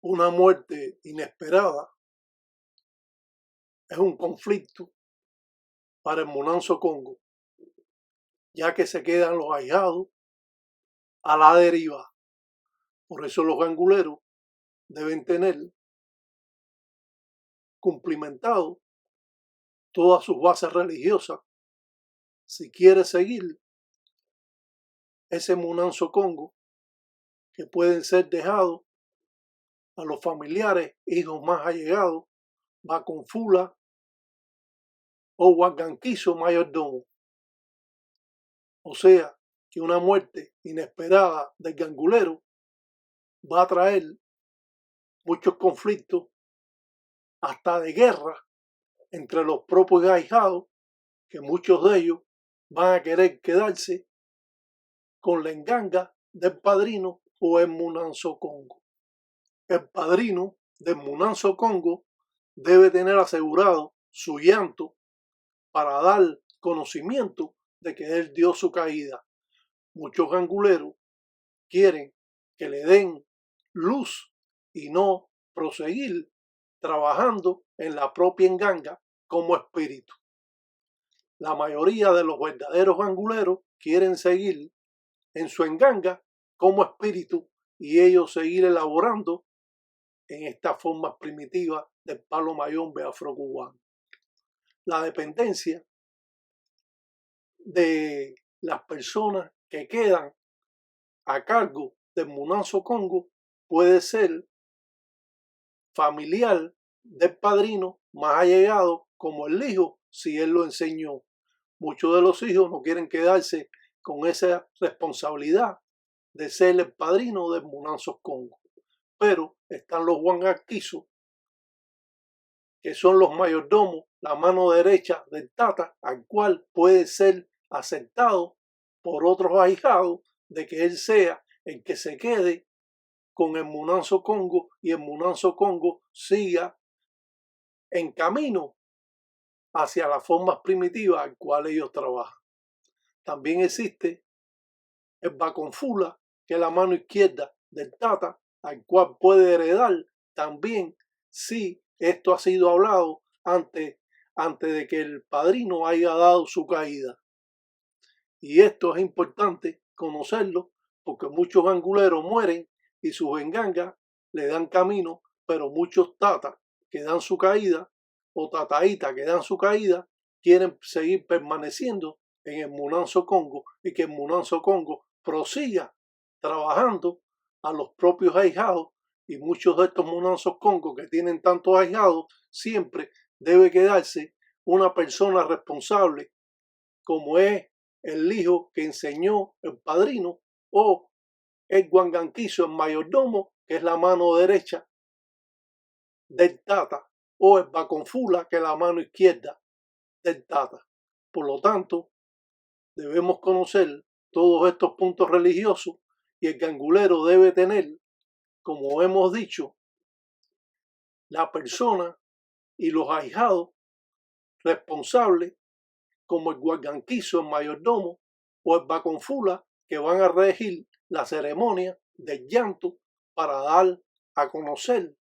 Una muerte inesperada es un conflicto para el Monanzo Congo, ya que se quedan los ahijados a la deriva. Por eso los ganguleros deben tener cumplimentado todas sus bases religiosas si quiere seguir ese Monanzo Congo, que pueden ser dejados a los familiares, hijos más allegados, Baconfula o Huanganquizo mayordomo. O sea, que una muerte inesperada del gangulero va a traer muchos conflictos, hasta de guerra, entre los propios ahijados, que muchos de ellos van a querer quedarse con la enganga del padrino o el Monanzo Congo. El padrino del Monanzo Congo debe tener asegurado su llanto para dar conocimiento de que él dio su caída. Muchos ganguleros quieren que le den luz y no proseguir trabajando en la propia enganga como espíritu. La mayoría de los verdaderos ganguleros quieren seguir en su enganga como espíritu y ellos seguir elaborando en estas formas primitivas del palo mayombe afrocubano. La dependencia de las personas que quedan a cargo del Monanzo Congo puede ser familiar del padrino, más allegado, como el hijo, si él lo enseñó. Muchos de los hijos no quieren quedarse con esa responsabilidad de ser el padrino del Monanzo Congo. Pero están los Huanganquizo, que son los mayordomos, la mano derecha del tata, al cual puede ser aceptado por otros ahijados de que él sea el que se quede con el Monanzo Congo y el Monanzo Congo siga en camino hacia las formas primitivas al cual ellos trabajan. También existe el Baconfula, que es la mano izquierda del tata, al cual puede heredar también si esto ha sido hablado antes de que el padrino haya dado su caída. Y esto es importante conocerlo porque muchos ganguleros mueren y sus engangas le dan camino, pero muchos tatas que dan su caída o tataitas que dan su caída quieren seguir permaneciendo en el Monanzo Congo y que el Monanzo Congo prosiga trabajando a los propios ahijados, y muchos de estos Monanzos Congo que tienen tantos ahijados siempre debe quedarse una persona responsable como es el hijo que enseñó el padrino o el Huanganquizo, el mayordomo, que es la mano derecha del tata, o el Baconfula, que es la mano izquierda del tata. Por lo tanto, debemos conocer todos estos puntos religiosos y el gangulero debe tener, como hemos dicho, la persona y los ahijados responsables, como el Huanganquizo, el mayordomo, o el Baconfula, que van a regir la ceremonia del llanto para dar a conocer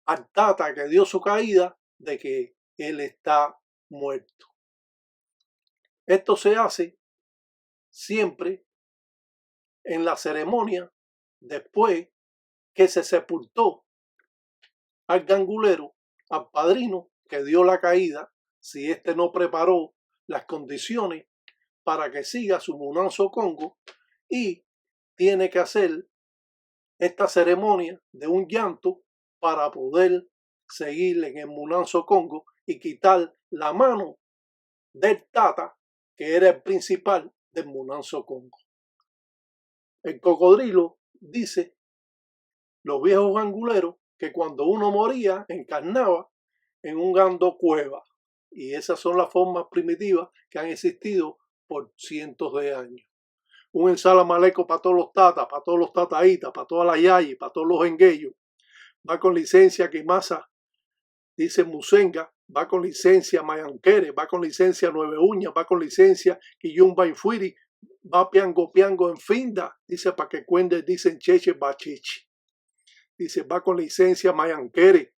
al tata que dio su caída de que él está muerto. Esto se hace siempre en la ceremonia después que se sepultó al gangulero, al padrino que dio la caída, si éste no preparó las condiciones para que siga su Monanzo Congo, y tiene que hacer esta ceremonia de un llanto para poder seguir en el Monanzo Congo y quitar la mano del tata que era el principal del Monanzo Congo. El cocodrilo dice, los viejos ganguleros, que cuando uno moría encarnaba en un gando cueva, y esas son las formas primitivas que han existido por cientos de años. Un ensalamaleco para todos los tatas, para todos los tataitas, para todas las yayis, para todos los enguellos. Va con licencia Quimasa dice Musenga, va con licencia Mayanquere, va con licencia Nueve Uñas, va con licencia Quillumba Infuiri, va piango piango en finda, dice para que cuende, dicen cheche bachichi. Dice va con licencia Mayanquere,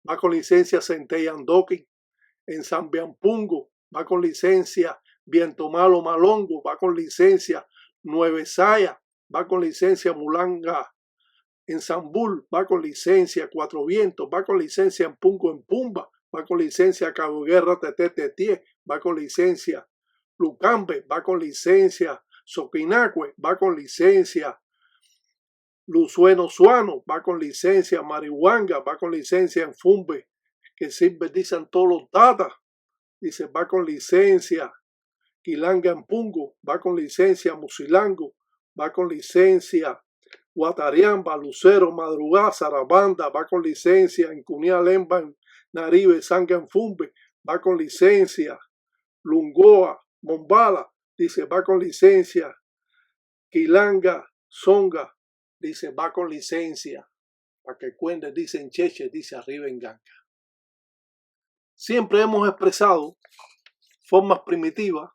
va con licencia Centellandoqui, en Sambiampungo, va con licencia Viento Malo Malongo, va con licencia Nueve Saya, va con licencia Mulanga en Zambul, va con licencia Cuatro Vientos, va con licencia en Pungo en Pumba, va con licencia Cabo Guerra Tetetetie, va con licencia Lucambe, va con licencia Soquinacue, va con licencia Luzueno Suano, va con licencia Marihuanga, va con licencia en Fumbe, que sirve, dicen todos los tatas, dice va con licencia Quilanga en Pungo, va con licencia Musilango, va con licencia Guatariamba, Lucero, Madrugada, Sarabanda, va con licencia en Cunía Lemba, en Naribe, Sanga en Fumbe, va con licencia Lungoa, Bombala, dice va con licencia Quilanga, Songa, dice va con licencia, para que cuente, dicen Cheche, dice arriba en Ganga. Siempre hemos expresado formas primitivas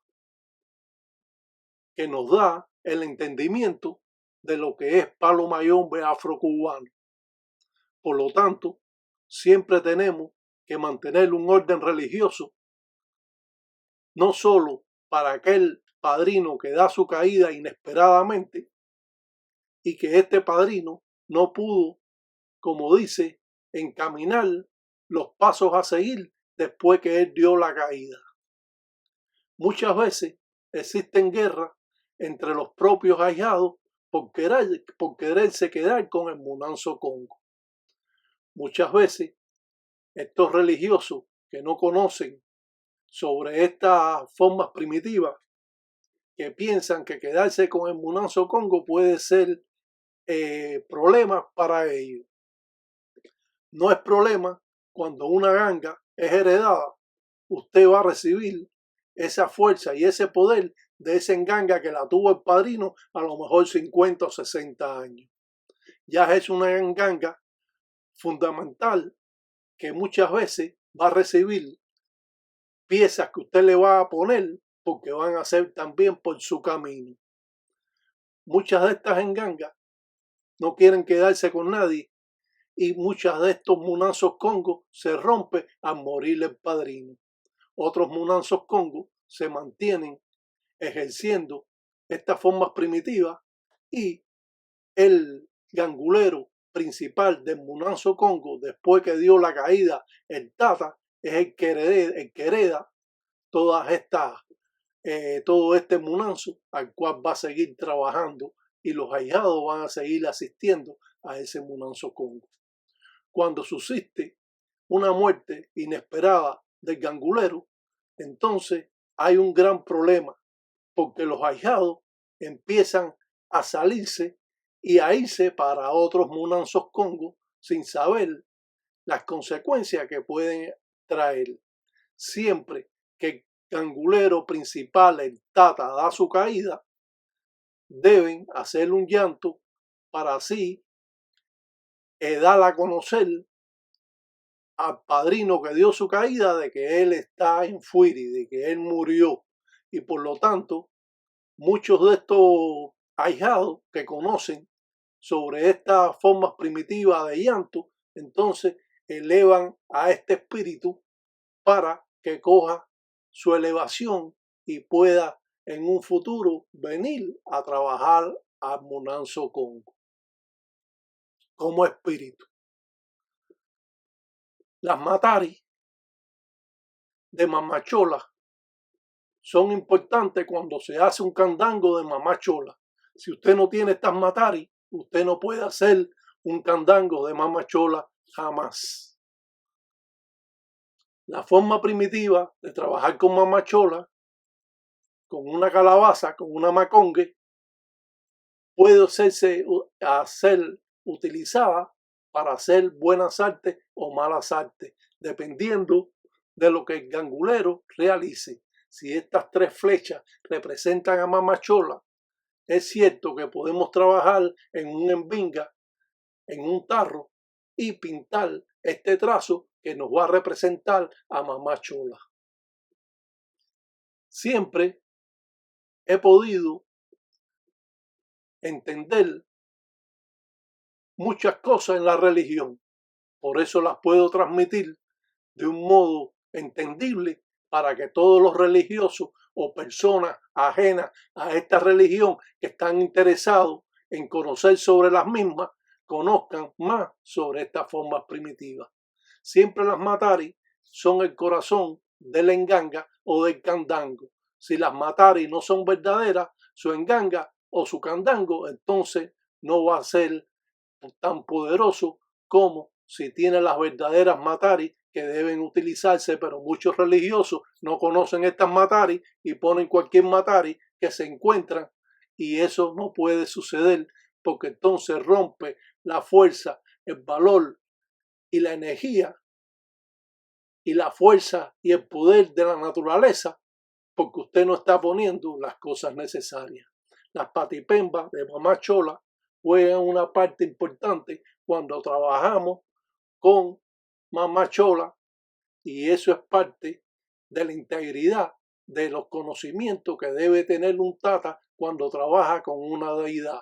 que nos da el entendimiento de lo que es palo mayombe afrocubano. Por lo tanto, siempre tenemos que mantener un orden religioso, no solo para aquel padrino que da su caída inesperadamente y que este padrino no pudo, como dice, encaminar los pasos a seguir después que él dio la caída. Muchas veces existen guerras entre los propios ahijados por quererse quedar con el Munanzo Congo. Muchas veces estos religiosos que no conocen sobre estas formas primitivas, que piensan que quedarse con el Munanzo Congo puede ser problema para ellos. No es problema cuando una ganga es heredada, usted va a recibir esa fuerza y ese poder de esa enganga que la tuvo el padrino a lo mejor 50 o 60 años. Ya es una enganga fundamental que muchas veces va a recibir piezas que usted le va a poner porque van a ser también por su camino. Muchas de estas engangas no quieren quedarse con nadie y muchas de estos munanzos congos se rompen al morir el padrino. Otros munanzos congos se mantienen ejerciendo estas formas primitivas y el gangulero principal del Munanzo Congo, después que dio la caída el Tata, es el que hereda todas estas, todo este Munanzo, al cual va a seguir trabajando y los ahijados van a seguir asistiendo a ese Munanzo Congo. Cuando subsiste una muerte inesperada del gangulero, entonces hay un gran problema, porque los ahijados empiezan a salirse y a irse para otros munanzos Congo sin saber las consecuencias que pueden traer. Siempre que el gangulero principal, el Tata, da su caída, deben hacer un llanto para así dar a conocer al padrino que dio su caída de que él está en fuiri, de que él murió. Y por lo tanto, muchos de estos ahijados que conocen sobre estas formas primitivas de llanto, entonces elevan a este espíritu para que coja su elevación y pueda en un futuro venir a trabajar al Munanzo Congo como espíritu. Las mataris de mamachola son importantes cuando se hace un candango de mamachola. Si usted no tiene estas mataris, usted no puede hacer un candango de mamachola jamás. La forma primitiva de trabajar con mamachola, con una calabaza, con una macongue, puede ser utilizada para hacer buenas artes o malas artes, dependiendo de lo que el gangulero realice. Si estas tres flechas representan a mamachola, es cierto que podemos trabajar en un envinga, en un tarro, y pintar este trazo que nos va a representar a Mamá Chola. Siempre he podido entender muchas cosas en la religión, por eso las puedo transmitir de un modo entendible para que todos los religiosos o personas ajenas a esta religión que están interesados en conocer sobre las mismas, conozcan más sobre estas formas primitivas. Siempre las matari son el corazón del enganga o del candango. Si las matari no son verdaderas, su enganga o su candango, entonces no va a ser tan poderoso como si tiene las verdaderas matari que deben utilizarse, pero muchos religiosos no conocen estas matari y ponen cualquier matari que se encuentran, y eso no puede suceder porque entonces rompe la fuerza, el valor y la energía y la fuerza y el poder de la naturaleza, porque usted no está poniendo las cosas necesarias. Las patipembas de Mamá Chola juegan una parte importante cuando trabajamos con Mamá Chola, y eso es parte de la integridad de los conocimientos que debe tener un tata cuando trabaja con una deidad.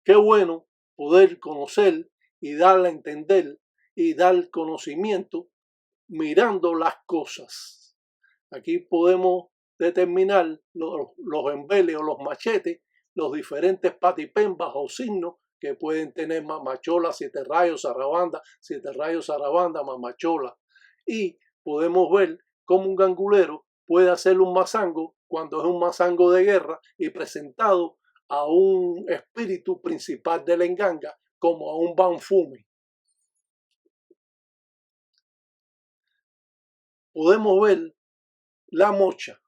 Qué bueno poder conocer y darle a entender y dar conocimiento mirando las cosas. Aquí podemos determinar los embeles o los machetes, los diferentes patipembas o signos que pueden tener Mamá Chola, 7 rayos, zarabanda, 7 rayos, zarabanda, Mamá Chola. Y podemos ver cómo un gangulero puede hacer un mazango cuando es un mazango de guerra y presentado a un espíritu principal de la enganga como a un banfume. Podemos ver la mocha.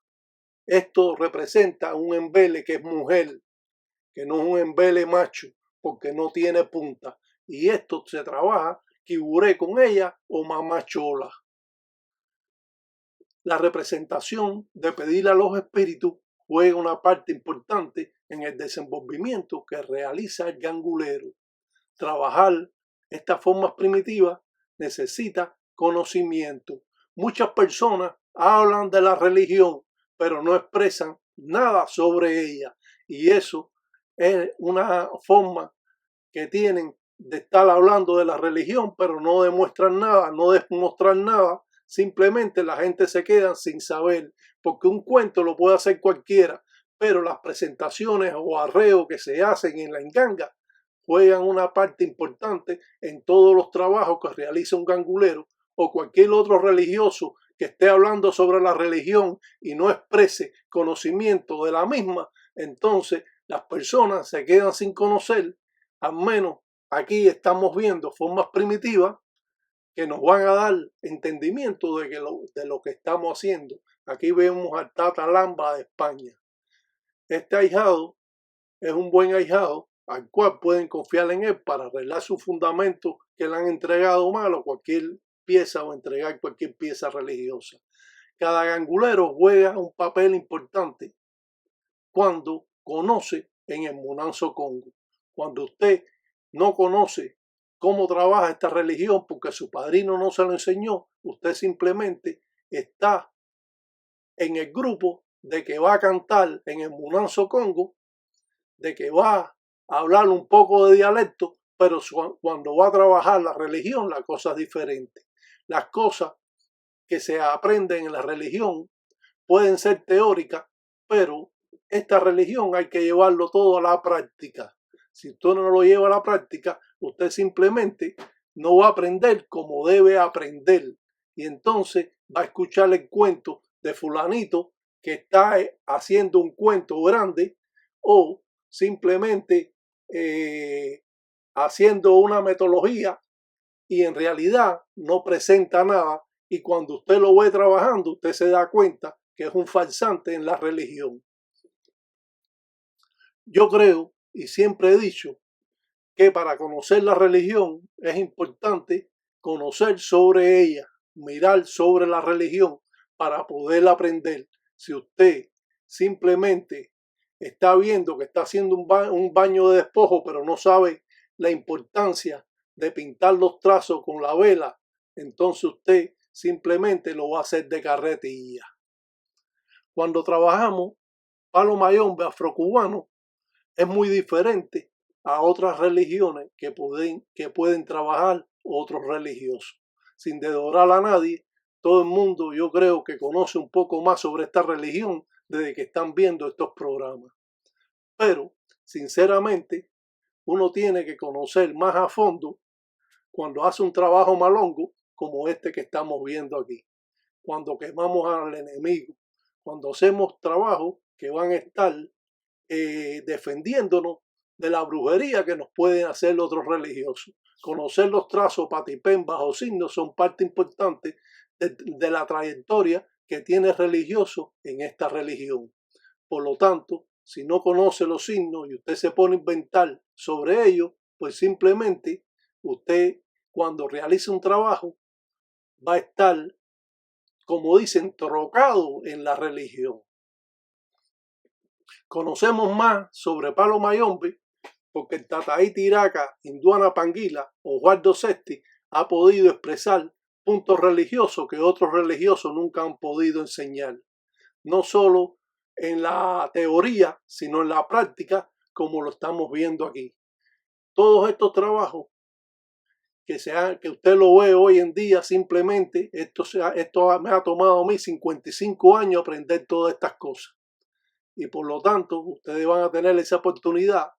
Esto representa un embele que es mujer, que no es un embele macho, porque no tiene punta. Y esto se trabaja quiburé con ella o Mamá Chola. La representación de pedir a los espíritus juega una parte importante en el desenvolvimiento que realiza el gangulero. Trabajar estas formas primitivas necesita conocimiento. Muchas personas hablan de la religión, pero no expresan nada sobre ella. Y eso es una forma que tienen de estar hablando de la religión, pero no demuestran nada, no demostrar nada. Simplemente la gente se queda sin saber, porque un cuento lo puede hacer cualquiera, pero las presentaciones o arreos que se hacen en la enganga juegan una parte importante en todos los trabajos que realiza un gangulero o cualquier otro religioso que esté hablando sobre la religión y no exprese conocimiento de la misma. Entonces las personas se quedan sin conocer. Al menos aquí estamos viendo formas primitivas que nos van a dar entendimiento de lo que estamos haciendo. Aquí vemos al Tata Lamba de España. Este ahijado es un buen ahijado al cual pueden confiar en él para arreglar su fundamento que le han entregado mal o cualquier pieza o entregar cualquier pieza religiosa. Cada gangulero juega un papel importante cuando conoce en el Munanzo Congo. Cuando usted no conoce cómo trabaja esta religión porque su padrino no se lo enseñó, usted simplemente está en el grupo de que va a cantar en el Munanzo Congo, de que va a hablar un poco de dialecto, pero cuando va a trabajar la religión, la cosa es diferente. Las cosas que se aprenden en la religión pueden ser teóricas, pero esta religión hay que llevarlo todo a la práctica. Si usted no lo lleva a la práctica, usted simplemente no va a aprender como debe aprender. Y entonces va a escuchar el cuento de fulanito que está haciendo un cuento grande o simplemente haciendo una metodología y en realidad no presenta nada, y cuando usted lo ve trabajando usted se da cuenta que es un farsante en la religión. Yo creo y siempre he dicho que para conocer la religión es importante conocer sobre ella, mirar sobre la religión para poder aprender. Si usted simplemente está viendo que está haciendo un baño de despojo, pero no sabe la importancia de pintar los trazos con la vela entonces usted simplemente lo va a hacer de carretilla. Cuando trabajamos palo mayombe afrocubano es muy diferente a otras religiones que pueden trabajar otros religiosos. Sin dedorar a nadie, todo el mundo yo creo que conoce un poco más sobre esta religión desde que están viendo estos programas. Pero, sinceramente, uno tiene que conocer más a fondo cuando hace un trabajo malongo como este que estamos viendo aquí. Cuando quemamos al enemigo, cuando hacemos trabajos que van a estar defendiéndonos de la brujería que nos pueden hacer otros religiosos. Conocer los trazos patipén bajo signos son parte importante de la trayectoria que tiene el religioso en esta religión. Por lo tanto, si no conoce los signos y usted se pone a inventar sobre ellos, pues simplemente usted cuando realice un trabajo va a estar, como dicen, trocado en la religión. Conocemos más sobre palo mayombe porque el Tataí Tiraca, Induana Panguila o Osvaldo Sesti ha podido expresar puntos religiosos que otros religiosos nunca han podido enseñar. No solo en la teoría, sino en la práctica, como lo estamos viendo aquí. Todos estos trabajos que usted lo ve hoy en día, simplemente esto me ha tomado a mí 55 años aprender todas estas cosas. Y por lo tanto, ustedes van a tener esa oportunidad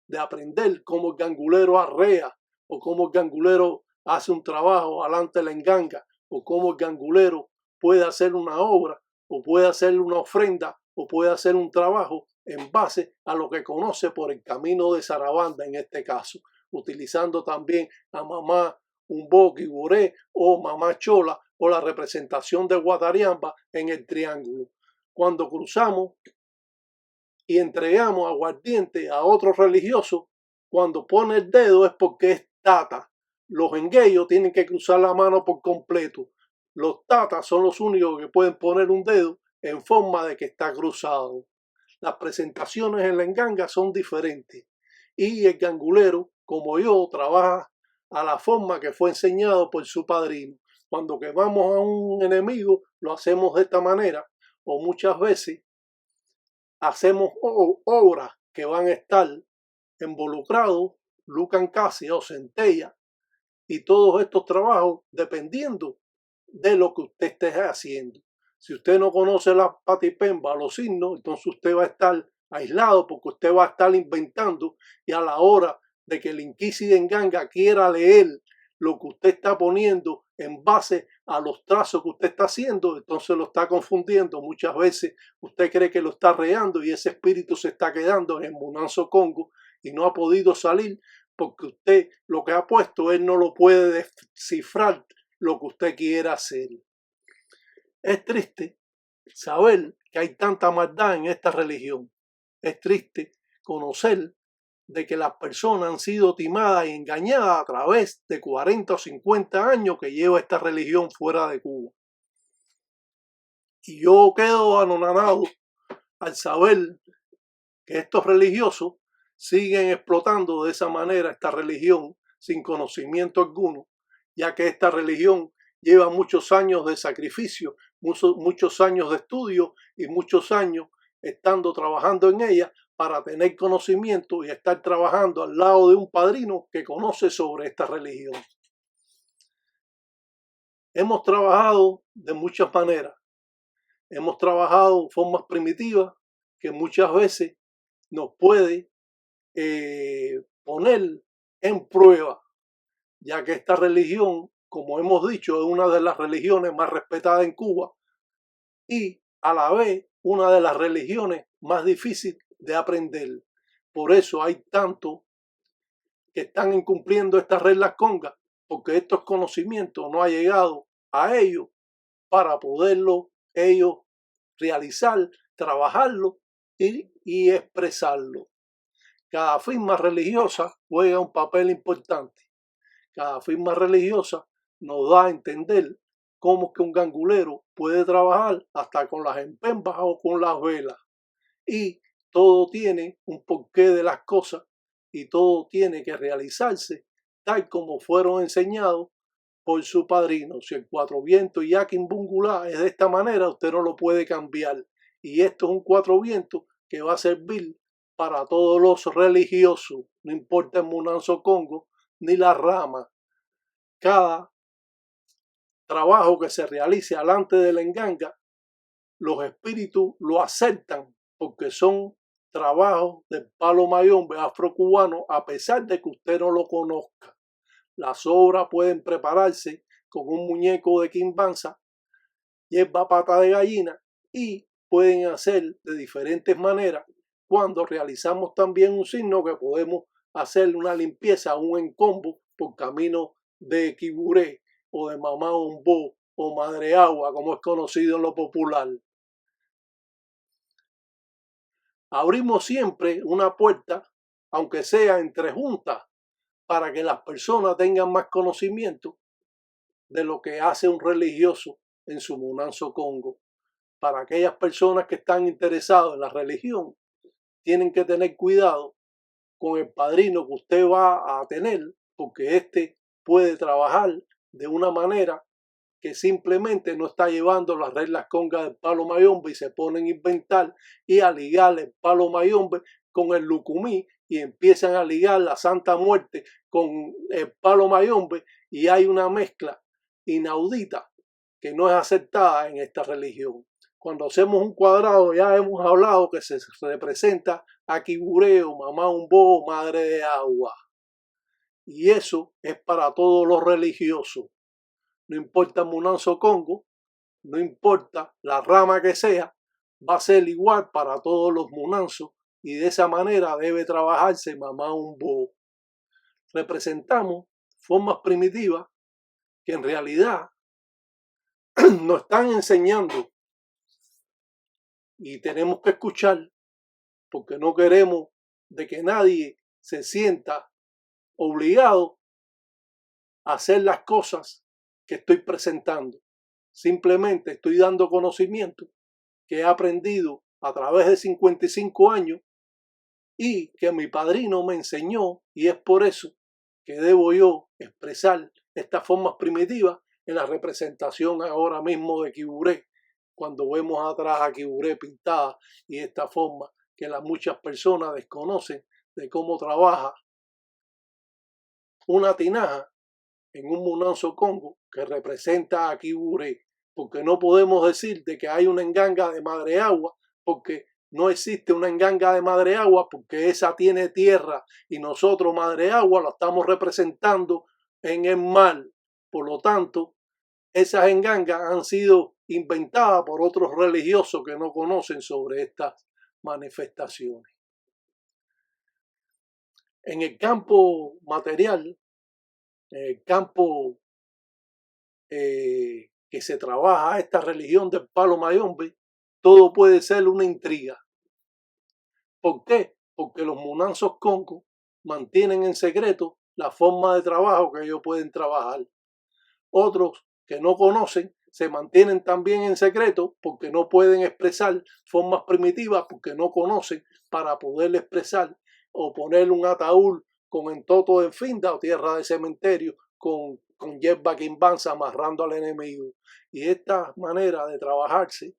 de aprender cómo el gangulero arrea, o cómo el gangulero hace un trabajo alante la enganga, o cómo el gangulero puede hacer una obra, o puede hacer una ofrenda, o puede hacer un trabajo en base a lo que conoce por el camino de Sarabanda en este caso, utilizando también a mamá Umboqui Boré o mamá Chola o la representación de Guatariamba en el triángulo. Cuando cruzamos y entregamos aguardiente a otro religioso, cuando pone el dedo es porque es tata. Los engueyos tienen que cruzar la mano por completo. Los tatas son los únicos que pueden poner un dedo en forma de que está cruzado. Las presentaciones en la enganga son diferentes y el gangulero, como yo, trabaja a la forma que fue enseñado por su padrino. Cuando quemamos a un enemigo lo hacemos de esta manera, o muchas veces hacemos obras que van a estar involucrados Lucan Casi o Centella y todos estos trabajos dependiendo de lo que usted esté haciendo. Si usted no conoce la patipemba, los signos, entonces usted va a estar aislado porque usted va a estar inventando y a la hora de que el inquisi en ganga quiera leer lo que usted está poniendo en base a los trazos que usted está haciendo, entonces lo está confundiendo. Muchas veces usted cree que lo está reando y ese espíritu se está quedando en el Munanzo Congo y no ha podido salir porque usted lo que ha puesto, él no lo puede descifrar lo que usted quiera hacer. Es triste saber que hay tanta maldad en esta religión. Es triste conocer de que las personas han sido timadas y engañadas a través de 40 o 50 años que lleva esta religión fuera de Cuba. Y yo quedo anonadado al saber que estos religiosos siguen explotando de esa manera esta religión sin conocimiento alguno, ya que esta religión lleva muchos años de sacrificio, muchos años de estudio y muchos años estando trabajando en ella para tener conocimiento y estar trabajando al lado de un padrino que conoce sobre esta religión. Hemos trabajado de muchas maneras. Hemos trabajado de formas primitivas que muchas veces nos puede poner en prueba, ya que esta religión, como hemos dicho, es una de las religiones más respetadas en Cuba y a la vez una de las religiones más difíciles de aprender. Por eso hay tanto que están incumpliendo estas reglas congas, porque estos conocimientos no han llegado a ellos para poderlo ellos realizar, trabajarlo y expresarlo. Cada firma religiosa juega un papel importante. Cada firma religiosa nos da a entender cómo es que un gangulero puede trabajar hasta con las empembas o con las velas. Y todo tiene un porqué de las cosas y todo tiene que realizarse tal como fueron enseñados por su padrino. Si el Cuatro Vientos y Yaquimbungulá es de esta manera, usted no lo puede cambiar. Y esto es un Cuatro Vientos que va a servir para todos los religiosos, no importa el Munanzo Congo ni la rama. Cada trabajo que se realice delante de la enganga, los espíritus lo aceptan porque son trabajos del palo mayombe afrocubano, a pesar de que usted no lo conozca. Las obras pueden prepararse con un muñeco de quimbanza, hierba pata de gallina, y pueden hacer de diferentes maneras cuando realizamos también un signo que podemos hacer una limpieza, un encombo por camino de Quiburé o de Mamá Ombó o Madre Agua, como es conocido en lo popular. Abrimos siempre una puerta, aunque sea entre juntas, para que las personas tengan más conocimiento de lo que hace un religioso en su Munanzo Congo. Para aquellas personas que están interesadas en la religión, tienen que tener cuidado con el padrino que usted va a tener, porque este puede trabajar de una manera que simplemente no está llevando las reglas congas del palo mayombe y se ponen a inventar y a ligar el palo mayombe con el lucumí y empiezan a ligar la Santa Muerte con el palo mayombe y hay una mezcla inaudita que no es aceptada en esta religión. Cuando hacemos un cuadrado, ya hemos hablado que se representa a Quibureo, Mamá Ombó, Madre de Agua. Y eso es para todos los religiosos. No importa el Munanzo Congo, no importa la rama que sea, va a ser igual para todos los munanzos y de esa manera debe trabajarse Mamá Ombó. Representamos formas primitivas que en realidad nos están enseñando y tenemos que escuchar porque no queremos de que nadie se sienta obligado a hacer las cosas que estoy presentando. Simplemente estoy dando conocimiento que he aprendido a través de 55 años y que mi padrino me enseñó, y es por eso que debo yo expresar estas formas primitivas en la representación ahora mismo de Quiburé, cuando vemos atrás a Quiburé pintada y esta forma que las muchas personas desconocen de cómo trabaja una tinaja en un Munanzo Congo que representa a Quiburé, porque no podemos decir de que hay una enganga de Madre Agua, porque no existe una enganga de Madre Agua, porque esa tiene tierra y nosotros Madre Agua la estamos representando en el mar. Por lo tanto, esas engangas han sido inventadas por otros religiosos que no conocen sobre estas manifestaciones. En el campo material, en el campo que se trabaja esta religión del palo mayombe, todo puede ser una intriga. ¿Por qué? Porque los munanzos Congo mantienen en secreto la forma de trabajo que ellos pueden trabajar. Otros que no conocen se mantienen también en secreto porque no pueden expresar formas primitivas, porque no conocen para poder expresar o poner un ataúd con entoto de finda o tierra de cementerio con hierba quimbanza amarrando al enemigo. Y esta manera de trabajarse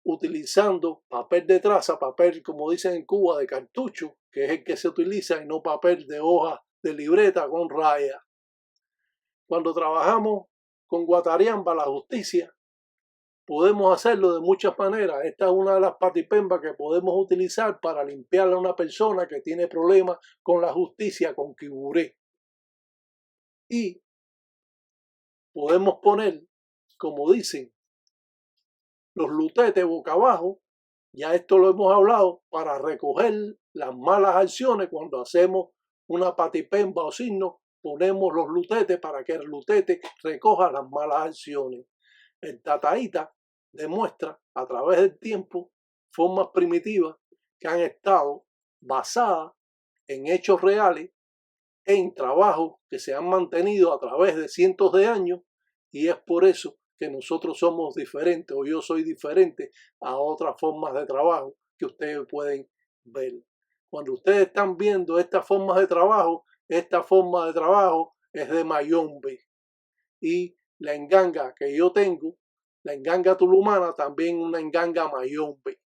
utilizando papel de traza, papel como dicen en Cuba de cartucho, que es el que se utiliza y no papel de hoja de libreta con raya. Cuando trabajamos con Guatariamba, la justicia, podemos hacerlo de muchas maneras. Esta es una de las patipembas que podemos utilizar para limpiarle a una persona que tiene problemas con la justicia, con Quiburé. Y podemos poner, como dicen, los lutetes boca abajo, ya esto lo hemos hablado, para recoger las malas acciones. Cuando hacemos una patipemba o signo, ponemos los lutetes para que el lutete recoja las malas acciones. El tataíta demuestra a través del tiempo formas primitivas que han estado basadas en hechos reales, en trabajos que se han mantenido a través de cientos de años, y es por eso que nosotros somos diferentes, o yo soy diferente a otras formas de trabajo que ustedes pueden ver. Cuando ustedes están viendo estas formas de trabajo, esta forma de trabajo es de mayombe. y la enganga que yo tengo, la enganga tulumana, también una enganga mayombe.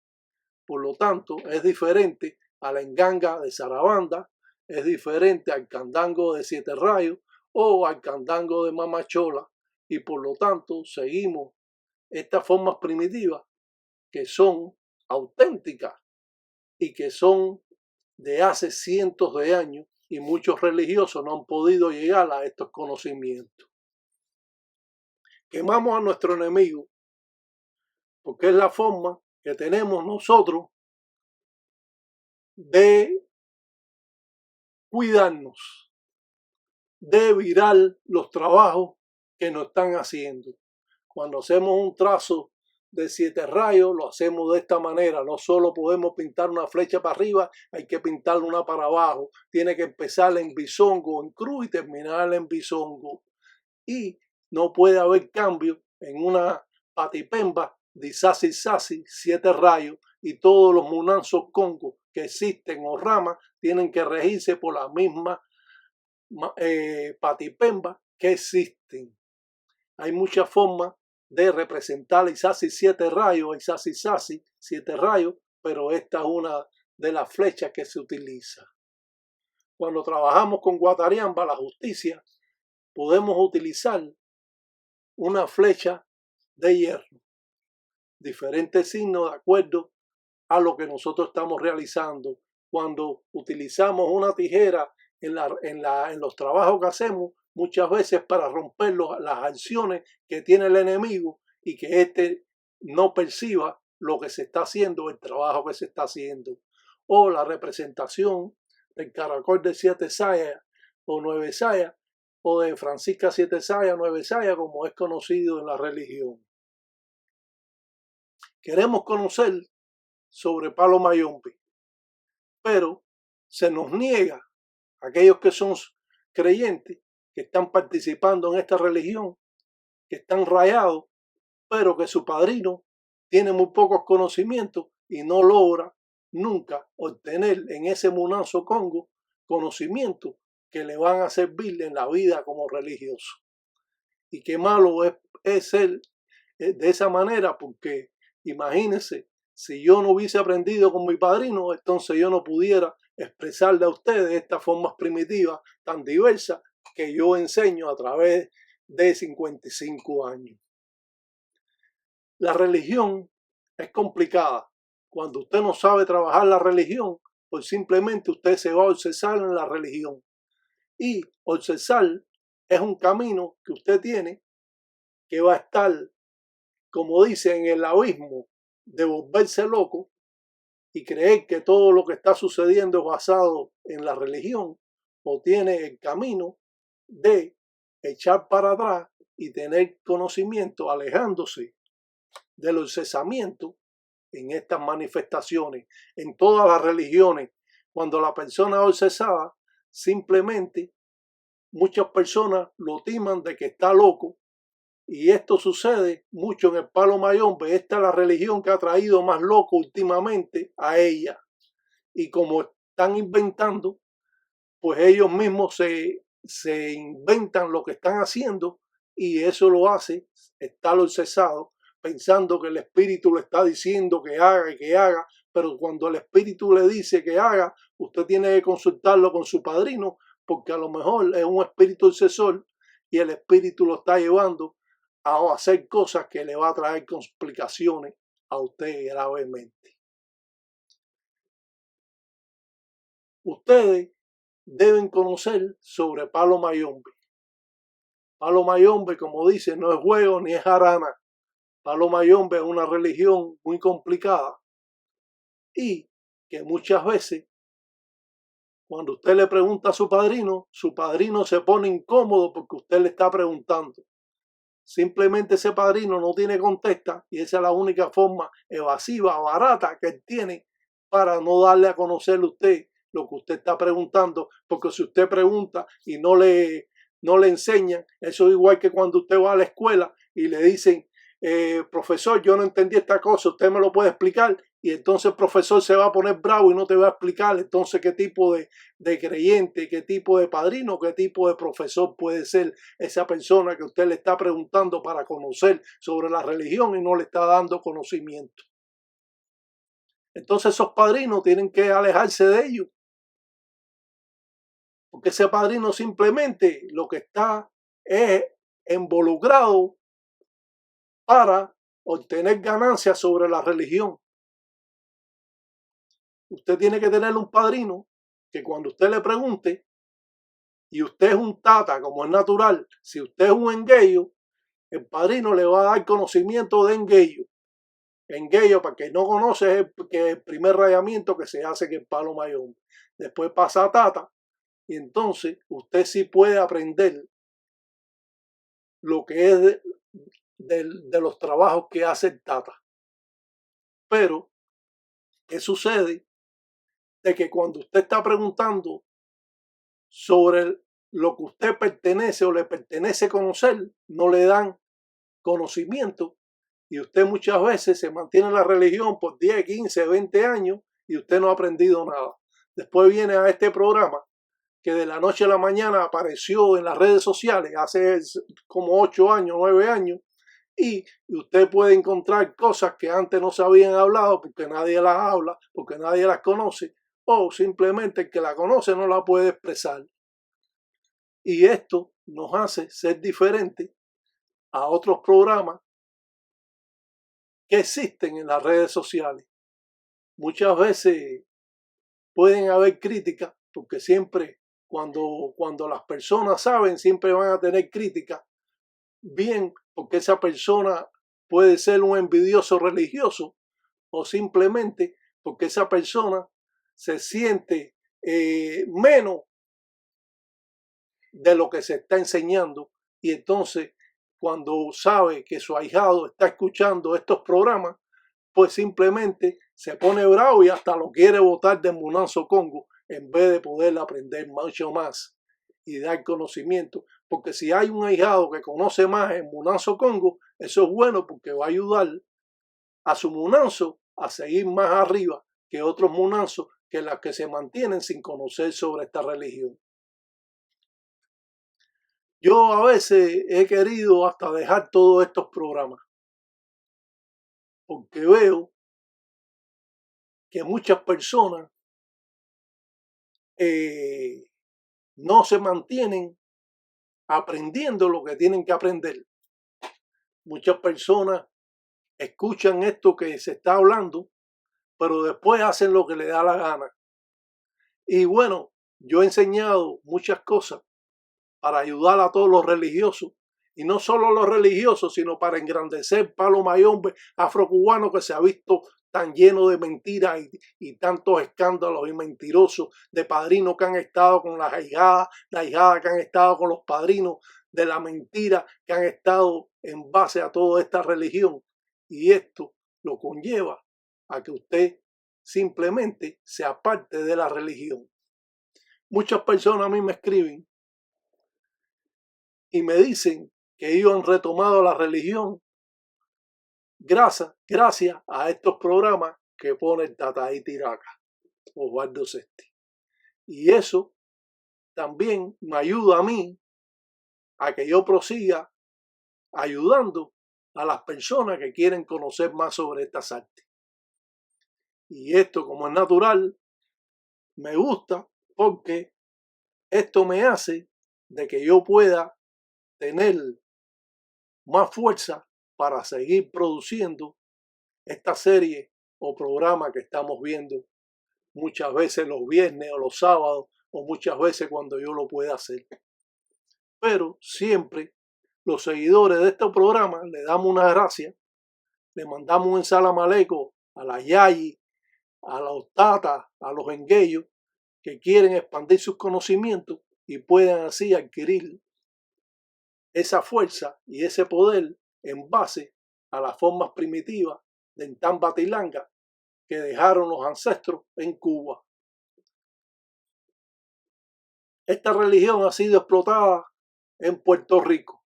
Por lo tanto, es diferente a la enganga de Sarabanda, es diferente al candango de Siete Rayos o al candango de Mamachola, y por lo tanto seguimos estas formas primitivas que son auténticas y que son de hace cientos de años, y muchos religiosos no han podido llegar a estos conocimientos. Quemamos a nuestro enemigo porque es la forma que tenemos nosotros de cuidarnos, de virar los trabajos que nos están haciendo. Cuando hacemos un trazo de 7 rayos, lo hacemos de esta manera. No solo podemos pintar una flecha para arriba, hay que pintar una para abajo. Tiene que empezar en bisongo, en cruz, y terminar en bisongo. Y no puede haber cambio en una patipemba de sasi 7 rayos, y todos los munanzos congos que existen o ramas tienen que regirse por la misma patipemba que existen. Hay muchas formas de representar Isasi 7 rayos, Isasi 7 rayos, pero esta es una de las flechas que se utiliza. Cuando trabajamos con Guatariamba, la justicia, podemos utilizar una flecha de hierro, diferentes signos de acuerdo a lo que nosotros estamos realizando. Cuando utilizamos una tijera en los trabajos que hacemos, muchas veces para romper las acciones que tiene el enemigo y que éste no perciba lo que se está haciendo, el trabajo que se está haciendo. O la representación del caracol de 7 sayas o 9 sayas, o de Francisca 7 sayas, 9 sayas, como es conocido en la religión. Queremos conocer sobre Palo Mayombe, pero se nos niega a aquellos que son creyentes, que están participando en esta religión, que están rayados, pero que su padrino tiene muy pocos conocimientos y no logra nunca obtener en ese munanzo congo conocimientos que le van a servir en la vida como religioso. Y qué malo es ser de esa manera, porque imagínense, si yo no hubiese aprendido con mi padrino, entonces yo no pudiera expresarle a ustedes estas formas primitivas tan diversas que yo enseño a través de 55 años. La religión es complicada. Cuando usted no sabe trabajar la religión, pues simplemente usted se va a obsesar en la religión. Y obsesar es un camino que usted tiene que va a estar, como dice, en el abismo de volverse loco y creer que todo lo que está sucediendo es basado en la religión, o tiene el camino de echar para atrás y tener conocimiento alejándose del obsesamiento en estas manifestaciones. En todas las religiones, cuando la persona es obsesada, simplemente muchas personas lo timan de que está loco, y esto sucede mucho en el Palo Mayombe. Esta es la religión que ha traído más loco últimamente a ella, y como están inventando, pues ellos mismos se inventan lo que están haciendo, y eso lo hace estar obsesado, pensando que el espíritu le está diciendo que haga y que haga, pero cuando el espíritu le dice que haga, usted tiene que consultarlo con su padrino, porque a lo mejor es un espíritu obsesor y el espíritu lo está llevando a hacer cosas que le va a traer complicaciones a usted gravemente. Ustedes deben conocer sobre Palo Mayombe. Palo Mayombe, como dice, no es juego ni es jarana. Palo Mayombe es una religión muy complicada y que muchas veces, cuando usted le pregunta a su padrino se pone incómodo porque usted le está preguntando. Simplemente ese padrino no tiene contesta, y esa es la única forma evasiva, barata que él tiene para no darle a conocer a usted lo que usted está preguntando, porque si usted pregunta y no le enseñan, eso es igual que cuando usted va a la escuela y le dicen, profesor, yo no entendí esta cosa, usted me lo puede explicar, y entonces el profesor se va a poner bravo y no te va a explicar entonces qué tipo de creyente, qué tipo de padrino, qué tipo de profesor puede ser esa persona que usted le está preguntando para conocer sobre la religión y no le está dando conocimiento. Entonces esos padrinos tienen que alejarse de ellos, porque ese padrino simplemente lo que está es involucrado para obtener ganancias sobre la religión. Usted tiene que tener un padrino que cuando usted le pregunte, y usted es un tata, como es natural, si usted es un engueyo, el padrino le va a dar conocimiento de engueyo. Engueyo, para que no conoce, es el primer rayamiento que se hace en el palo mayón. Después pasa a tata, y entonces usted sí puede aprender lo que es de los trabajos que hace el tata. Pero, ¿qué sucede? De que cuando usted está preguntando sobre lo que usted pertenece o le pertenece conocer, no le dan conocimiento y usted muchas veces se mantiene en la religión por 10, 15, 20 años y usted no ha aprendido nada. Después viene a este programa que de la noche a la mañana apareció en las redes sociales hace como 8 años, 9 años, y usted puede encontrar cosas que antes no se habían hablado porque nadie las habla, porque nadie las conoce, o simplemente el que la conoce no la puede expresar. Y esto nos hace ser diferentes a otros programas que existen en las redes sociales. Muchas veces pueden haber críticas, porque siempre cuando las personas saben, siempre van a tener críticas, bien porque esa persona puede ser un envidioso religioso o simplemente porque esa persona se siente menos de lo que se está enseñando y entonces cuando sabe que su ahijado está escuchando estos programas, pues simplemente se pone bravo y hasta lo quiere botar de Munanzo Congo en vez de poder aprender mucho más y dar conocimiento. Porque si hay un ahijado que conoce más en Munanzo Congo, eso es bueno porque va a ayudar a su Munanzo a seguir más arriba que otros Munanzos que las que se mantienen sin conocer sobre esta religión. Yo a veces he querido hasta dejar todos estos programas porque veo que muchas personas no se mantienen aprendiendo lo que tienen que aprender. Muchas personas escuchan esto que se está hablando, pero después hacen lo que les da la gana. Y bueno, yo he enseñado muchas cosas para ayudar a todos los religiosos, y no solo a los religiosos, sino para engrandecer Palo Mayombe afrocubano que se ha visto tan lleno de mentiras y tantos escándalos y mentirosos de padrinos que han estado con las ahijadas que han estado con los padrinos, de la mentira que han estado en base a toda esta religión. Y esto lo conlleva a que usted simplemente se aparte de la religión. Muchas personas a mí me escriben y me dicen que ellos han retomado la religión gracias a estos programas que pone el Tata Tiraca, Osvaldo Sesti. Y eso también me ayuda a mí a que yo prosiga ayudando a las personas que quieren conocer más sobre estas artes. Y esto, como es natural, me gusta porque esto me hace de que yo pueda tener más fuerza para seguir produciendo esta serie o programa que estamos viendo muchas veces los viernes o los sábados o muchas veces cuando yo lo pueda hacer. Pero siempre los seguidores de este programa le damos una gracia, le mandamos un salam aleikum a la Yayi, a los tatas, a los engueyos que quieren expandir sus conocimientos y puedan así adquirir esa fuerza y ese poder en base a las formas primitivas de Entambatilanga que dejaron los ancestros en Cuba. Esta religión ha sido explotada en Puerto Rico,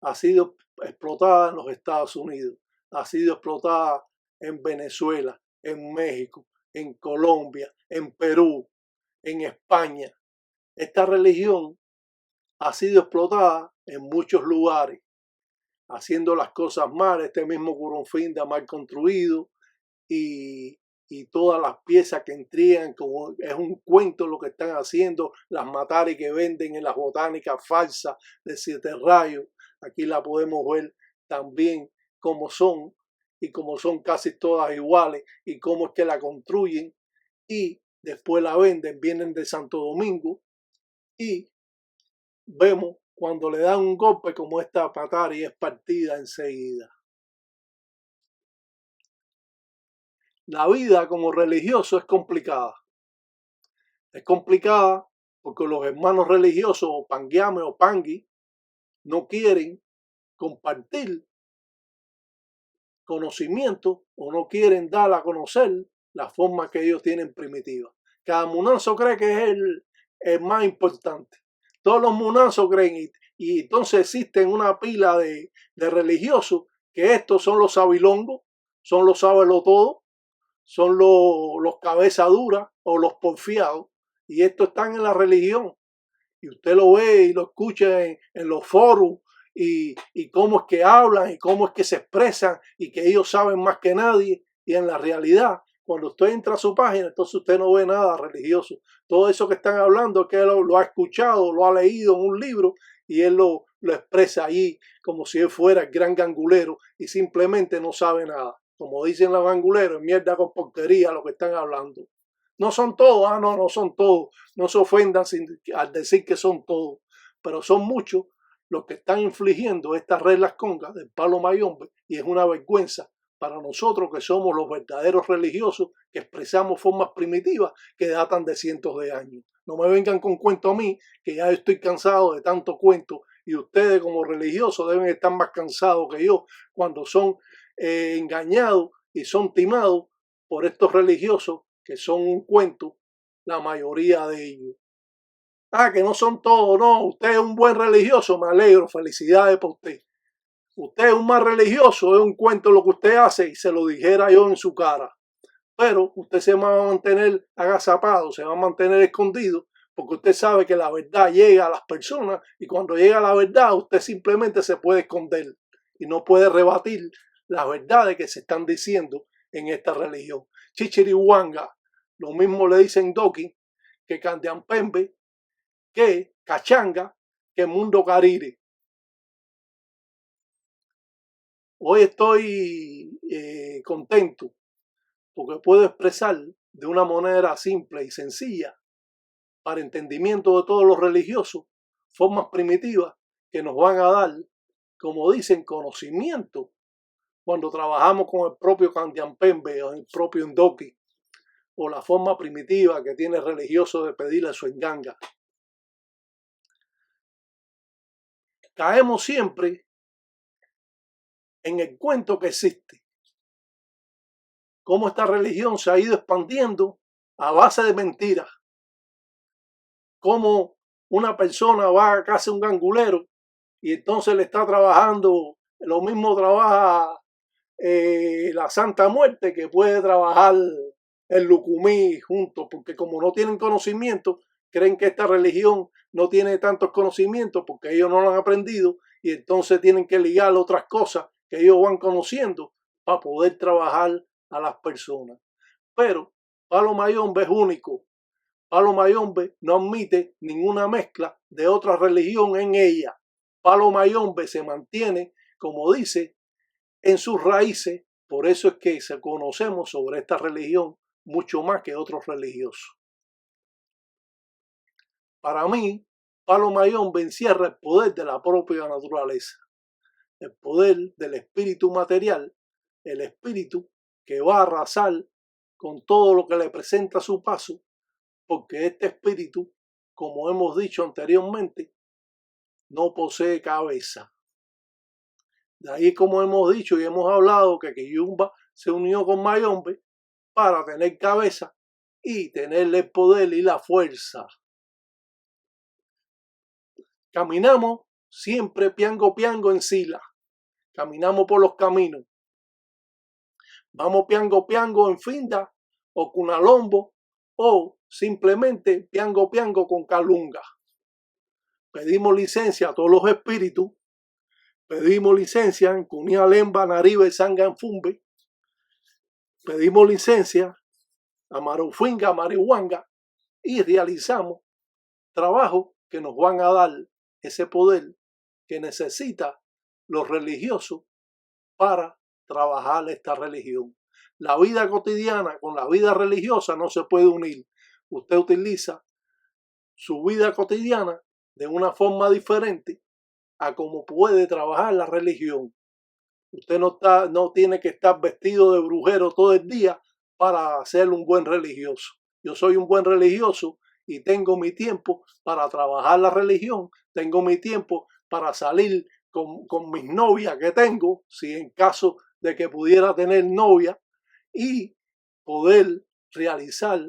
ha sido explotada en los Estados Unidos, ha sido explotada en Venezuela, en México, en Colombia, en Perú, en España. Esta religión ha sido explotada en muchos lugares, haciendo las cosas mal. Este mismo Curunfinda mal construido y, y todas las piezas que entregan, como es un cuento lo que están haciendo, las matares que venden en las botánicas falsas de Siete Rayos. Aquí la podemos ver también como son, y como son casi todas iguales, y cómo es que la construyen y después la venden. Vienen de Santo Domingo y vemos cuando le dan un golpe como esta patada y es partida enseguida. La vida como religioso es complicada. Es complicada porque los hermanos religiosos, o panguiame o pangui, no quieren compartir conocimiento o no quieren dar a conocer la forma que ellos tienen primitiva. Cada munazo cree que es el más importante. Todos los munazos creen y entonces existen una pila de religiosos que estos son los sabilongos, son los sábelo todo, son los cabeza duras o los porfiados, y estos están en la religión. Y usted lo ve y lo escucha en los foros y cómo es que hablan y cómo es que se expresan y que ellos saben más que nadie. Y en la realidad, cuando usted entra a su página, entonces usted no ve nada religioso. Todo eso que están hablando es que él lo ha escuchado, lo ha leído en un libro y él lo expresa allí como si él fuera el gran gangulero y simplemente no sabe nada. Como dicen los ganguleros, mierda con porquería lo que están hablando. No son todos, no son todos. No se ofendan al decir que son todos, pero son muchos los que están infligiendo estas reglas congas del palo mayombe y es una vergüenza para nosotros que somos los verdaderos religiosos que expresamos formas primitivas que datan de cientos de años. No me vengan con cuento a mí, que ya estoy cansado de tanto cuento y ustedes como religiosos deben estar más cansados que yo cuando son engañados y son timados por estos religiosos que son un cuento, la mayoría de ellos. Que no son todos, no, usted es un buen religioso, me alegro, felicidades para usted. Usted es un más religioso, es un cuento lo que usted hace y se lo dijera yo en su cara. Pero usted se va a mantener agazapado, se va a mantener escondido, porque usted sabe que la verdad llega a las personas y cuando llega la verdad usted simplemente se puede esconder y no puede rebatir las verdades que se están diciendo en esta religión. Chichirihuanga, lo mismo le dicen Doki, que Candiampembe, que Cachanga, que Mundo Carire. Hoy estoy contento porque puedo expresar de una manera simple y sencilla, para entendimiento de todos los religiosos, formas primitivas que nos van a dar, como dicen, conocimiento cuando trabajamos con el propio Candiampembe o el propio Ndoki, o la forma primitiva que tiene el religioso de pedirle su enganga. Caemos siempre en el cuento que existe, cómo esta religión se ha ido expandiendo a base de mentiras, cómo una persona va a casa de un gangulero y entonces le está trabajando, lo mismo trabaja la Santa Muerte que puede trabajar el Lucumí juntos, porque como no tienen conocimiento, creen que esta religión no tiene tantos conocimientos porque ellos no lo han aprendido y entonces tienen que ligar otras cosas que ellos van conociendo para poder trabajar a las personas. Pero Palo Mayombe es único. Palo Mayombe no admite ninguna mezcla de otra religión en ella. Palo Mayombe se mantiene, como dice, en sus raíces. Por eso es que conocemos sobre esta religión mucho más que otros religiosos. Para mí, Palo Mayombe encierra el poder de la propia naturaleza, el poder del espíritu material, el espíritu que va a arrasar con todo lo que le presenta a su paso, porque este espíritu, como hemos dicho anteriormente, no posee cabeza. De ahí, como hemos dicho y hemos hablado, que Quillumba se unió con Mayombe para tener cabeza y tener el poder y la fuerza. Caminamos siempre piango piango en sila. Caminamos por los caminos. Vamos piango piango en finda o cunalombo o simplemente piango piango con calunga. Pedimos licencia a todos los espíritus, pedimos licencia en Cunia Lemba, Naribe, Sanganfumbe, pedimos licencia a Marufinga, Marihuanga y realizamos trabajo que nos van a dar ese poder que necesita los religiosos para trabajar esta religión. La vida cotidiana con la vida religiosa no se puede unir. Usted utiliza su vida cotidiana de una forma diferente a cómo puede trabajar la religión. Usted no tiene que estar vestido de brujero todo el día para ser un buen religioso. Yo soy un buen religioso y tengo mi tiempo para trabajar la religión, tengo mi tiempo para salir con mis novias que tengo, si en caso de que pudiera tener novia, y poder realizar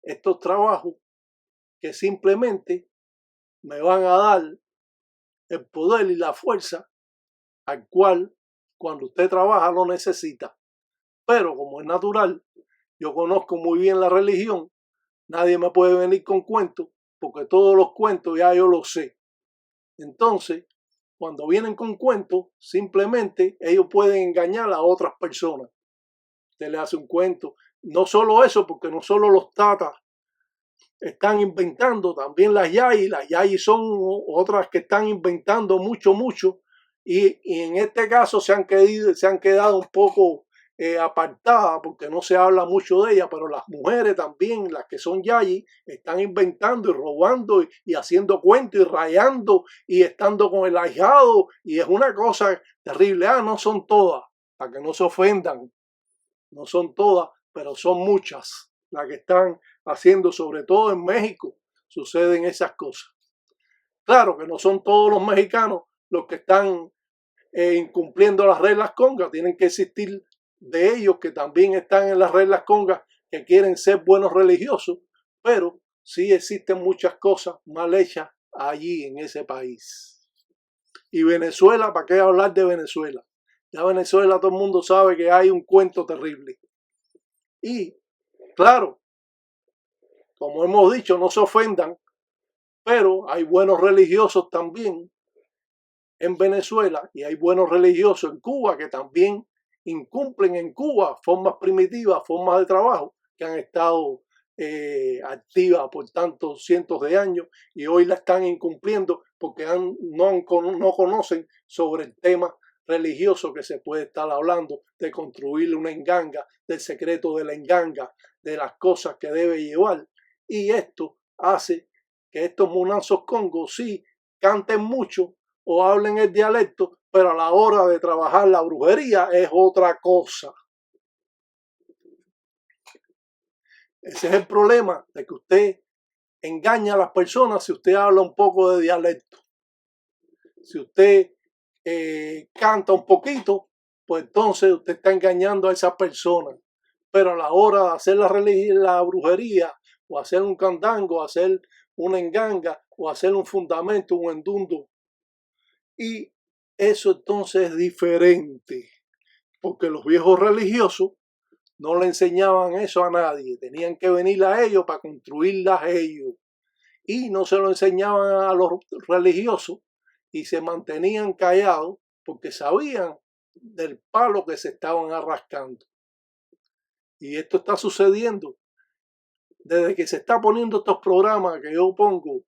estos trabajos que simplemente me van a dar el poder y la fuerza al cual cuando usted trabaja lo necesita. Pero como es natural, yo conozco muy bien la religión, nadie me puede venir con cuentos porque todos los cuentos ya yo los sé. Entonces, cuando vienen con cuentos, simplemente ellos pueden engañar a otras personas. Usted le hace un cuento. No solo eso, porque no solo los tatas están inventando, también las yayis son otras que están inventando mucho. Y en este caso se han quedado un poco apartadas porque no se habla mucho de ellas, pero las mujeres también, las que son yayis, están inventando y robando y haciendo cuentos y rayando y estando con el ahijado y es una cosa terrible. No son todas, para que no se ofendan, no son todas, pero son muchas las que están haciendo, sobre todo en México, suceden esas cosas. Claro que no son todos los mexicanos los que están incumpliendo las reglas congas, tienen que existir de ellos que también están en las reglas congas que quieren ser buenos religiosos, pero sí existen muchas cosas mal hechas allí en ese país. Y Venezuela, ¿para qué hablar de Venezuela? Ya Venezuela todo el mundo sabe que hay un cuento terrible. Y claro, como hemos dicho, no se ofendan, pero hay buenos religiosos también en Venezuela y hay buenos religiosos en Cuba que también incumplen en Cuba formas primitivas, formas de trabajo que han estado activas por tantos cientos de años y hoy la están incumpliendo porque no conocen sobre el tema religioso que se puede estar hablando, de construir una enganga, del secreto de la enganga, de las cosas que debe llevar. Y esto hace que estos monazos congos sí canten mucho o hablen el dialecto, pero a la hora de trabajar la brujería es otra cosa. Ese es el problema, de que usted engaña a las personas si usted habla un poco de dialecto. Si usted canta un poquito, pues entonces usted está engañando a esas personas. Pero a la hora de hacer la brujería, o hacer un candango, hacer una enganga, o hacer un fundamento, un endundo, y eso entonces es diferente, porque los viejos religiosos no le enseñaban eso a nadie, tenían que venir a ellos para construirlas ellos. Y no se lo enseñaban a los religiosos y se mantenían callados porque sabían del palo que se estaban arrascando. Y esto está sucediendo desde que se está poniendo estos programas que yo pongo.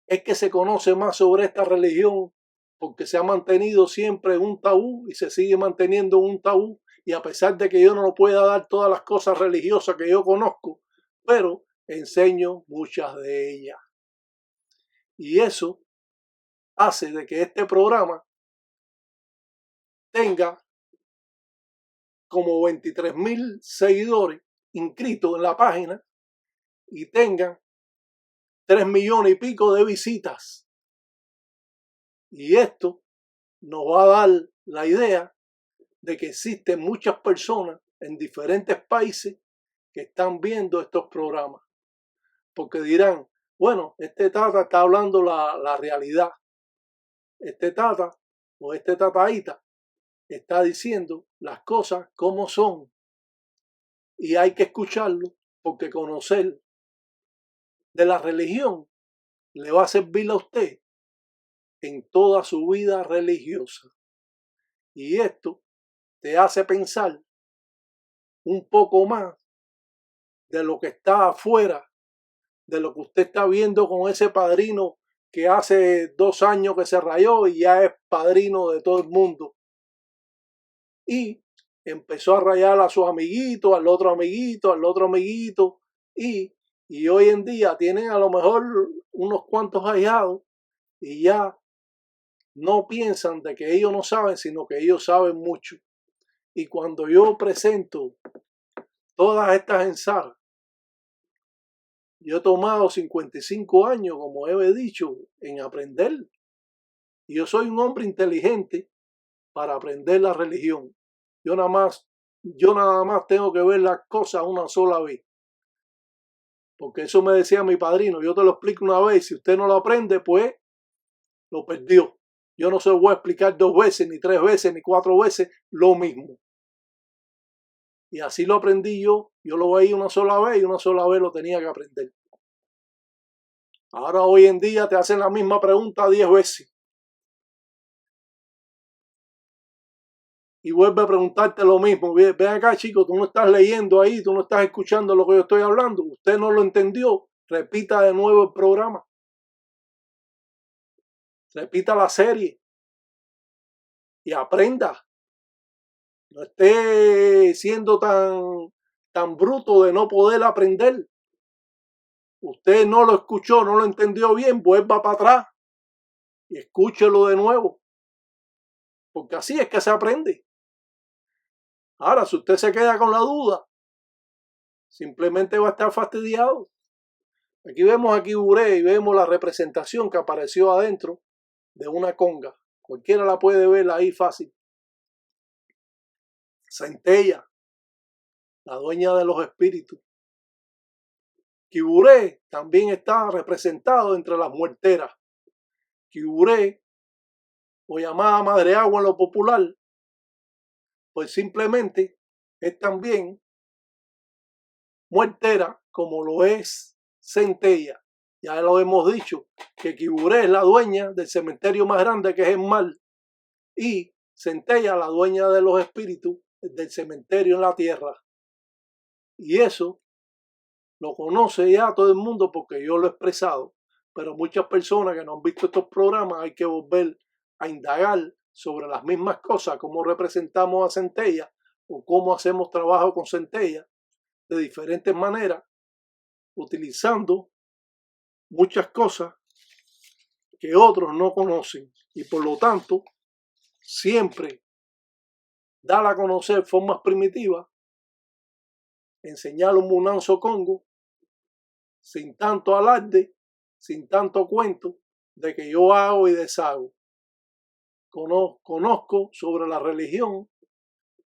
Es que se conoce más sobre esta religión porque se ha mantenido siempre un tabú y se sigue manteniendo un tabú. Y a pesar de que yo no pueda dar todas las cosas religiosas que yo conozco, pero enseño muchas de ellas. Y eso hace de que este programa tenga como 23,000 seguidores inscritos en la página y tenga 3 millones y pico de visitas. Y esto nos va a dar la idea de que existen muchas personas en diferentes países que están viendo estos programas. Porque dirán, bueno, este tata está hablando la realidad. Este tata o este tataíta está diciendo las cosas como son y hay que escucharlo porque conocer de la religión le va a servir a usted en toda su vida religiosa. Y esto te hace pensar un poco más de lo que está afuera, de lo que usted está viendo con ese padrino que hace 2 años que se rayó y ya es padrino de todo el mundo. Y empezó a rayar a sus amiguitos, al otro amiguito, al otro amiguito. Y hoy en día tienen a lo mejor unos cuantos ahijados y ya no piensan de que ellos no saben, sino que ellos saben mucho. Y cuando yo presento todas estas ensartas, yo he tomado 55 años, como he dicho, en aprender. Y yo soy un hombre inteligente para aprender la religión. Yo nada más tengo que ver las cosas una sola vez. Porque eso me decía mi padrino. Yo te lo explico una vez. Si usted no lo aprende, pues lo perdió. Yo no se lo voy a explicar 2 veces, ni 3 veces, ni 4 veces lo mismo. Y así lo aprendí yo. Yo lo veía una sola vez y una sola vez lo tenía que aprender. Ahora hoy en día te hacen la misma pregunta 10 veces. Y vuelve a preguntarte lo mismo. Ven acá, chico, tú no estás leyendo ahí, tú no estás escuchando lo que yo estoy hablando. Usted no lo entendió. Repita de nuevo el programa. Repita la serie. Y aprenda. No esté siendo tan bruto de no poder aprender. Usted no lo escuchó, no lo entendió bien, vuelva para atrás y escúchelo de nuevo. Porque así es que se aprende. Ahora, si usted se queda con la duda, simplemente va a estar fastidiado. Aquí vemos a Quiburé y vemos la representación que apareció adentro de una conga. Cualquiera la puede ver ahí fácil. Centella, la dueña de los espíritus. Quiburé también está representado entre las muerteras. Quiburé, o llamada Madre Agua en lo popular, pues simplemente es también muertera como lo es Centella. Ya lo hemos dicho, que Quiburé es la dueña del cementerio más grande que es el mar y Centella la dueña de los espíritus del cementerio en la tierra. Y eso lo conoce ya todo el mundo porque yo lo he expresado, pero muchas personas que no han visto estos programas hay que volver a indagar sobre las mismas cosas, cómo representamos a Centella o cómo hacemos trabajo con Centella de diferentes maneras, utilizando muchas cosas que otros no conocen y por lo tanto siempre dar a conocer formas primitivas, enseñar un munanzo congo sin tanto alarde, sin tanto cuento de que yo hago y deshago. Conozco sobre la religión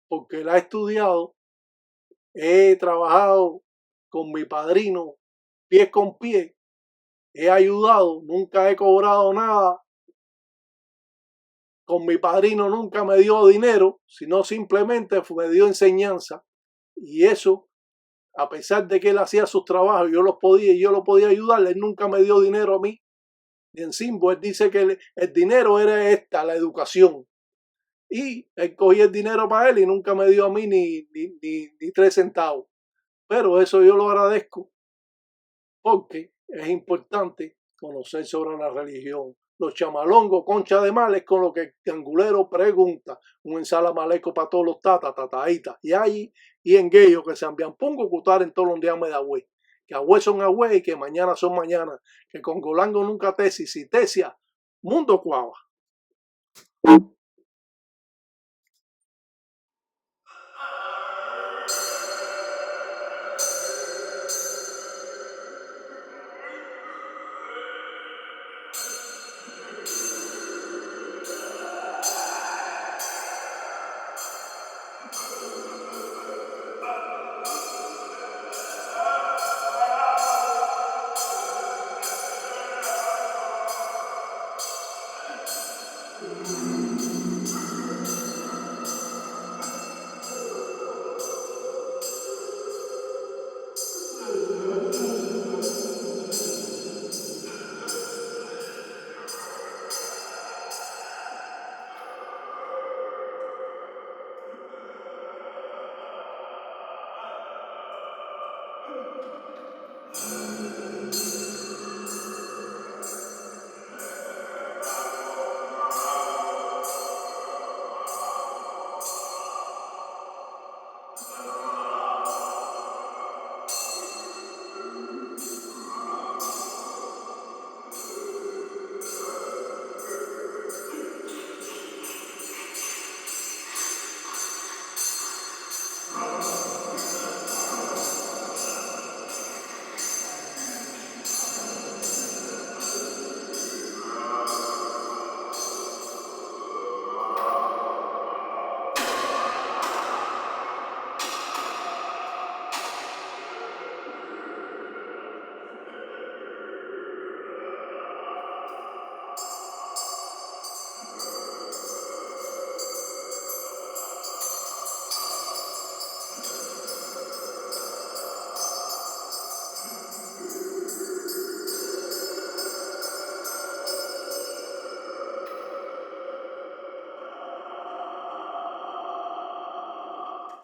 porque la he estudiado, he trabajado con mi padrino pie con pie, he ayudado, nunca he cobrado nada. Con mi padrino nunca me dio dinero, sino simplemente me dio enseñanza. Y eso, a pesar de que él hacía sus trabajos, yo lo podía ayudar, él nunca me dio dinero a mí. Y encima él dice que el dinero era la educación. Y él cogía el dinero para él y nunca me dio a mí ni 3 centavos. Pero eso yo lo agradezco porque es importante conocer sobre la religión. Los chamalongos, concha de mal, es con lo que el Angulero pregunta. Un ensalamaleco para todos los tataitas. Y ahí, y en guello que se envían pongo cutar en todos los días me da güey. Que agüe son agüe y que mañana son mañana. Que con Golango nunca tesis y tesia, mundo cuava.